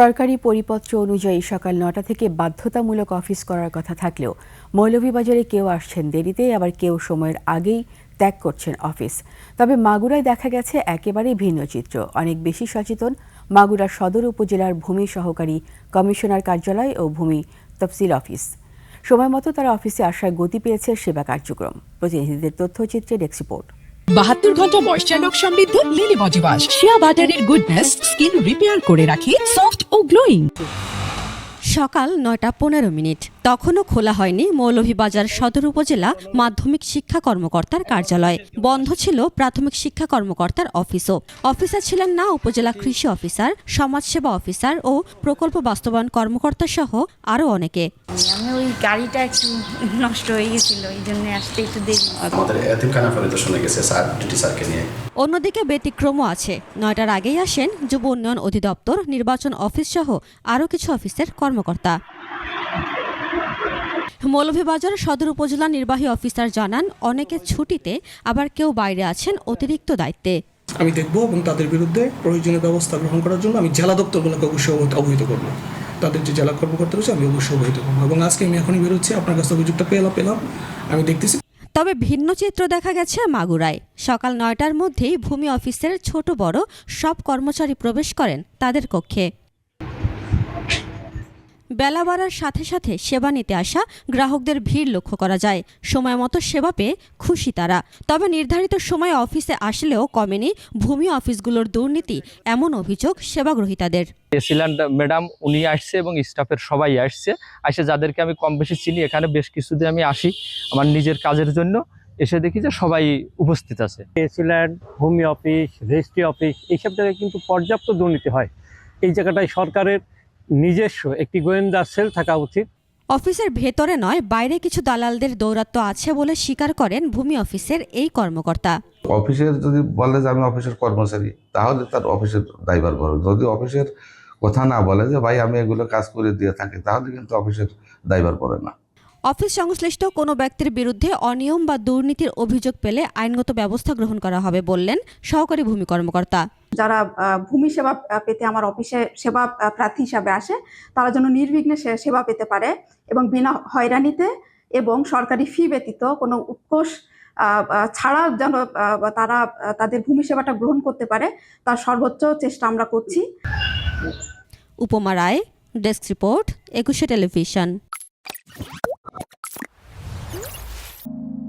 সরকারি পরিপত্র অনুযায়ী সকাল ৯টা থেকে বাধ্যতামূলক অফিস করার কথা থাকলেও মৌলভীবাজারে কেউ আসছেন দেরিতে, আবার কেউ সময়ের আগেই ত্যাগ করছেন অফিস। তবে মাগুরায় দেখা গেছে একেবারেই ভিন্ন চিত্র। অনেক বেশি সচেতন মাগুরা সদর উপজেলার ভূমি সহকারী কমিশনার কার্যালয় ও ভূমি তফসিল অফিস। সময় মতো তারা অফিসে আসার গতি পেয়েছে সেবা কার্যক্রম। প্রতিনিধিদের তথ্যচিত্রে ডেস্ক রিপোর্ট। 72 ঘন্টা ময়েশ্চার লক সমৃদ্ধ লিলি বডি ওয়াশ, শিয়া বাটারের গুডনেস স্কিন রিপেয়ার করে রাখে সফট ও গ্লোয়িং। সকাল ৯টা ১৫। তখনও খোলা হয়নি মৌলভীবাজার সদর উপজেলা মাধ্যমিক শিক্ষা কর্মকর্তার কার্যালয়। বন্ধ ছিল প্রাথমিক শিক্ষা কর্মকর্তার অফিসও। অফিসে ছিলেন না উপজেলা কৃষি অফিসার, সমাজসেবা অফিসার ও প্রকল্প বাস্তবায়ন কর্মকর্তা সহ আরও অনেকে। আমি ওই গাড়িটা একটু নষ্ট হয়ে গেছিল, এই জন্য আসতে একটু দেরি। আমাদের এতিমখানা পরিদর্শনে গেছে স্যার, ডিউটি স্যারকে নিয়ে। অন্যদিকে ব্যতিক্রমও আছে। ৯টার আগেই আসেন যুব উন্নয়ন অধিদপ্তর, নির্বাচন অফিস সহ আরও কিছু অফিসের কর্মকর্তা। মৌলভীবাজার সদর উপজেলা নির্বাহী অফিসার জানান, অনেকে ছুটিতে, আবার কেউ বাইরে আছেন অতিরিক্ত দায়িত্বে। আমি দেখব এবং তাদের বিরুদ্ধে প্রয়োজনীয় ব্যবস্থা গ্রহণ করার জন্য আমি জেলা দপ্তরগুলোকে অবশ্যই অবহিত করব। তাদের যে জেলা কর্মকর্তা রয়েছে আমি অবশ্যই অবহিত করবো। এবং আজকে আমি এখনই বেরোচ্ছি, আপনার কাছে অভিযোগটা পেলাম, আমি দেখতেছি। তবে ভিন্ন চিত্র দেখা গেছে মাগুরায়। সকাল ৯টার মধ্যেই ভূমি অফিসের ছোট বড় সব কর্মচারী প্রবেশ করেন তাদের কক্ষে। বেলা বাড়ার সাথে সাথে সেবা নিতে আসা গ্রাহকদের ভিড় লক্ষ্য করা যায়। সময় মতো সেবা পেয়ে খুশি তারা। তবে নির্ধারিত সময়ে অফিসে আসলেও কমেনি ভূমি অফিসগুলোর দুর্নীতি, এমন অভিযোগ সেবাগ্রহীতাদের। ম্যাডাম উনি আসছে এবং স্টাফের সবাই আসছে, যাদেরকে আমি কম বেশি চিনি। এখানে বেশ কিছুদিন আমি আসি আমার নিজের কাজের জন্য, এসে দেখি যে সবাই উপস্থিত আছে। এসিল্যান্ড, ভূমি অফিস, রেজিস্ট্রি অফিস, এইসব জায়গায় কিন্তু পর্যাপ্ত দুর্নীতি হয়। এই জায়গাটায় সরকারের নিজস্ব একটি গোয়েন্দা সেল থাকা উচিত। অফিসের ভেতরে নয়, বাইরে কিছু দালালদের দৌরাত্ম্য আছে বলে স্বীকার করেন ভূমি অফিসের এই কর্মকর্তা। অফিসের যদি বলে যে আমি অফিসের কর্মচারী, তাহলে তার অফিসের দায়ভার বড়। যদি অফিসের কথা না বলে যে ভাই আমি এগুলো কাজ করে দিয়ে থাকি, তাহলে কিন্তু অফিসের দায়ভার পড়ে না। অফিস সংশ্লিষ্ট কোনো ব্যক্তির বিরুদ্ধে অনিয়ম বা দুর্নীতির অভিযোগ পেলে আইনগত ব্যবস্থা গ্রহণ করা হবে বললেন সহকারী ভূমি কর্মকর্তা। যারা ভূমি সেবা পেতে আমার অফিসে সেবা প্রার্থী হিসাবে আসে, তারা যেন নির্বিঘ্নে সেবা পেতে পারে এবং বিনা হয়রানিতে এবং সরকারি ফি ব্যতীত কোনো উৎকোষ ছাড়া যেন তারা তাদের ভূমি সেবাটা গ্রহণ করতে পারে, তার সর্বোচ্চ চেষ্টা আমরা করছি। উপমা রায়, ডেস্ক রিপোর্ট, ২১শে টেলিভিশন।